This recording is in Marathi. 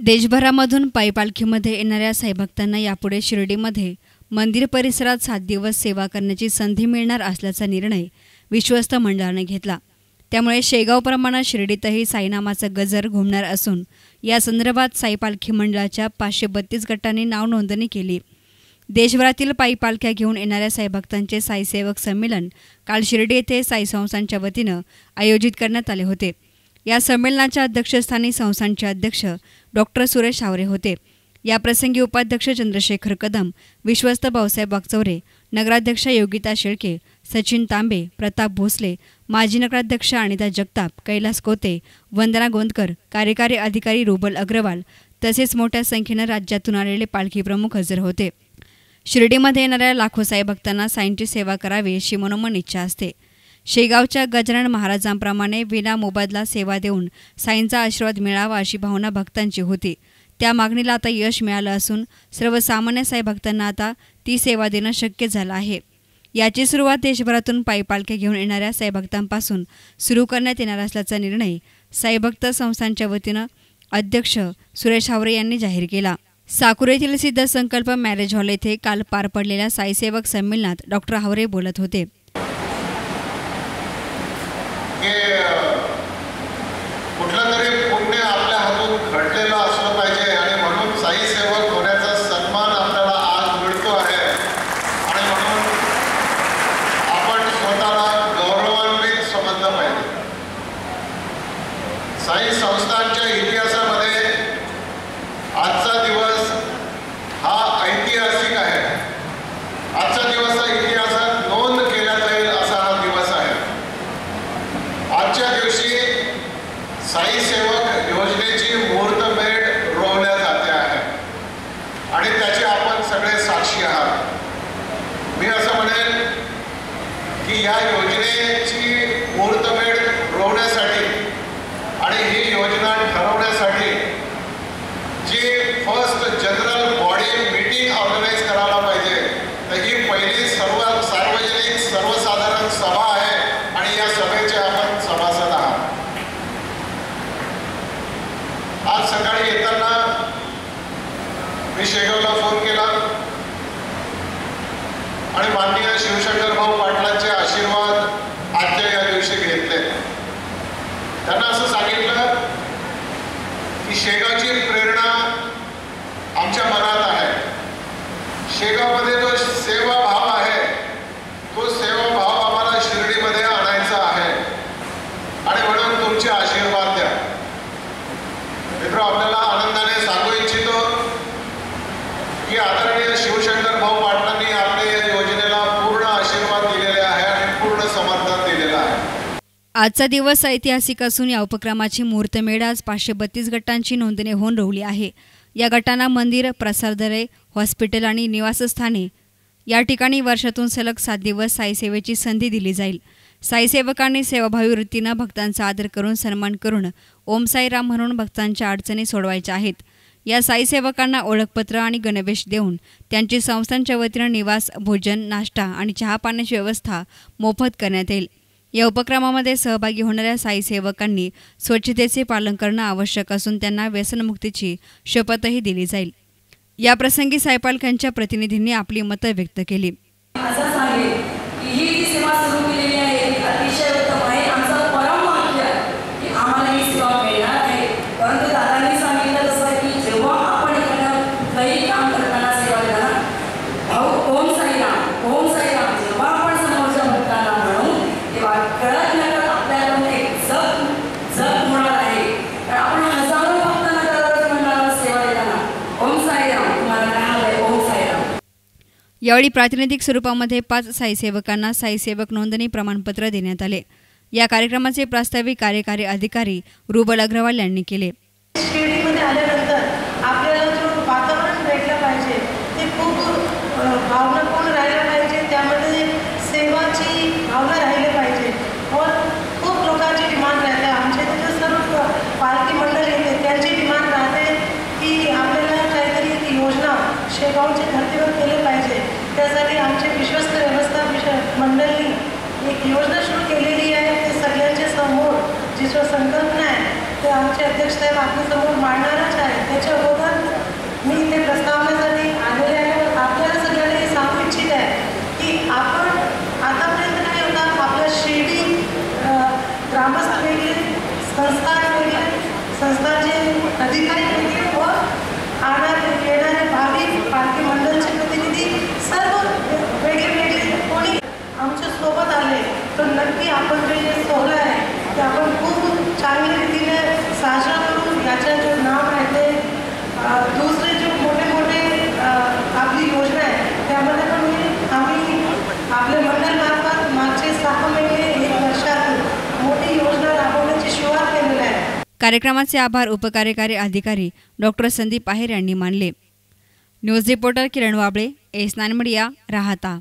देशभरामधून पायी पालखीमध्ये येणाऱ्या साईभक्तांना यापुढे शिर्डीमध्ये मंदिर परिसरात 7 दिवस सेवा करण्याची संधी मिळणार असल्याचा निर्णय विश्वस्त मंडळाने घेतला। त्यामुळे शेगावप्रमाणे शिर्डीतही साईनामाचा गजर घुमणार असून या संदर्भात साई पालखी मंडळाच्या 532 गटांनी नाव नोंदणी केली। देशभरातील पायी पालख्या घेऊन येणाऱ्या साईभक्तांचे साईसेवक संमेलन काल शिर्डी येथे साई संस्थानच्या वतीनं आयोजित करण्यात आले होते। या संमेलनाच्या अध्यक्षस्थानी संस्थानचे अध्यक्ष डॉक्टर सुरेश हावरे होते। याप्रसंगी उपाध्यक्ष चंद्रशेखर कदम, विश्वस्त भाऊसाहेब वागचौरे, नगराध्यक्ष योगिता शेळके, सचिन तांबे, प्रताप भोसले, माजी नगराध्यक्ष अनिता जगताप, कैलास कोते, वंदना गोंदकर, कार्यकारी अधिकारी रुबल अग्रवाल तसेच मोठ्या संख्येनं राज्यातून आलेले पालखी प्रमुख हजर होते। शिर्डीमध्ये येणाऱ्या लाखो साईभक्तांना साईंची सेवा करावी अशी मनोमन इच्छा असते। शेगावच्या गजानन महाराजांप्रमाणे विना मोबदला सेवा देऊन साईंचा आशीर्वाद मिळावा अशी भावना भक्तांची होती। त्या मागणीला आता यश मिळालं असून सर्वसामान्य साईभक्तांना आता ती सेवा देणं शक्य झालं आहे। याची सुरुवात देशभरातून पायी पालख्या घेऊन येणाऱ्या साईभक्तांपासून सुरू करण्यात येणार असल्याचा निर्णय साईभक्त संस्थानच्या वतीनं अध्यक्ष सुरेश हावरे यांनी जाहीर केला। साकुर येथील सिद्ध संकल्प मॅरेज हॉल येथे काल पार पडलेल्या साईसेवक संमेलनात डॉक्टर हावरे बोलत होते। कुठलं तरी पुण्य आपल्या हातून घडलेलं असलं पाहिजे आणि म्हणून साई सेवक होण्याचा सन्मान आपल्याला आज मिळतो आहे आणि म्हणून आपण स्वतःला गौरवान्वित समजलं पाहिजे। साई संस्थानच्या इतिहासामध्ये आजचा दिवस हा ऐतिहासिक आहे। आजचा दिवस हा इतिहासात नोंद केला जाईल असा हा दिवस आहे। आजच्या दिवशी साई सेवक योजनेची मुहूर्तमेढ रोवल्या जाते आहे आणि त्याचे आपण सगळे साक्षी आहात। मी असं म्हणेन की या योजनेची मुहूर्तमेढ रोवण्यासाठी आणि ही योजना ठरवण्यासाठी जी first general body meeting organise करायला पाहिजे तर ही पहिली सार्वजनिक सर्वसाधारण सभा आहे आणि या सभेचे आपण सभासद आहात। आज सकाळी येताना मी शेगावला फोन केला आणि माननीय शिवशंकर भाऊ पाटलांचे आशीर्वाद आजच्या या दिवशी घेतले। त्यांना असं सांगितलं की शेगावची प्रेरणा आमच्या मनात आहे। शेगावमध्ये जो सेवाभाव आहे तो सेवाभाव आम्हाला शिर्डीमध्ये आणायचा आहे आणि म्हणून तुमचे आशीर्वाद द्या। मित्र, आपल्याला आनंदाने सांगू इच्छितो की आदरणीय शिवशंकर भाऊ पाटलांनी आपल्या या योजनेला पूर्ण आशीर्वाद दिलेले आहे आणि पूर्ण समर्थन दिलेलं आहे। आजचा दिवस ऐतिहासिक असून या उपक्रमाची मुहूर्तमेढ आज 532 गटांची नोंदणी होऊन रोवली आहे। या गटांना मंदिर, प्रसारगृहे, हॉस्पिटल आणि निवासस्थाने या ठिकाणी वर्षातून सलग 7 दिवस साईसेवेची संधी दिली जाईल। साईसेवकांनी सेवाभावी वृत्तीनं भक्तांचा आदर करून सन्मान करून ओम साईराम म्हणून भक्तांच्या अडचणी सोडवायच्या आहेत। या साईसेवकांना ओळखपत्र आणि गणवेश देऊन त्यांची संस्थांच्या वतीनं निवास, भोजन, नाश्ता आणि चहा पाण्याची व्यवस्था मोफत करण्यात येईल। या उपक्रमामध्ये सहभागी होणाऱ्या साईसेवकांनी स्वच्छतेचे पालन करणं आवश्यक असून त्यांना व्यसनमुक्तीची शपथही दिली जाईल। याप्रसंगी साईपालकांच्या प्रतिनिधींनी आपली मतं व्यक्त केली। यावेळी प्रातिनिधिक स्वरूपामध्ये 5 साईसेवकांना साईसेवक नोंदणी प्रमाणपत्र देण्यात आले। या कार्यक्रमाचे प्रास्ताविक कार्यकारी अधिकारी रुबल अग्रवाल यांनी केले। शिर्डीमध्ये आल्यानंतर आपल्याला जो वातावरण भेटलं पाहिजे ते खूप भावनापूर्ण राहिलं पाहिजे, त्यामध्ये सेवाची भावना राहिली पाहिजे और खूप लोकांची डिमांड राहते। आमच्या तिथे सर्व पालखी मंडळ येते त्यांची डिमांड राहते की आपल्याला काहीतरी एक योजना शेगावच्या धर्तीवर केली पाहिजे। त्यासाठी आमचे विश्वस्त व्यवस्था मंडळाने एक योजना सुरू केलेली आहे। ते सगळ्यांच्या समोर जी संकल्पना आहे ते आमचे अध्यक्ष साहेब आपल्यासमोर मांडणारच आहे। त्याच्या संस्थाचे अधिकारी वेगळे व येणारे भाविक पालखी मंडळाचे प्रतिनिधी सर्व वेगळे कोणी आमच्या सोबत आले तर नक्की आपण जे सोहळा आहे ते आपण खूप चांगल्या रीतीने साजरा करून याच्या जे नाव आहे ते दुसरे जे मोठे आपली योजना आहे त्यामध्ये पण आम्ही आपल्या मंडळामार्फत मागचे 6 महिने 1 वर्षात मोठी योजना राबवण्याची सुरुवात केलेली आहे। कार्यक्रमाचे आभार उपकार्यकारी अधिकारी डॉक्टर संदीप आहेर यांनी मानले। न्यूज रिपोर्टर किरण वाबळे, एस9 मीडिया, राहता।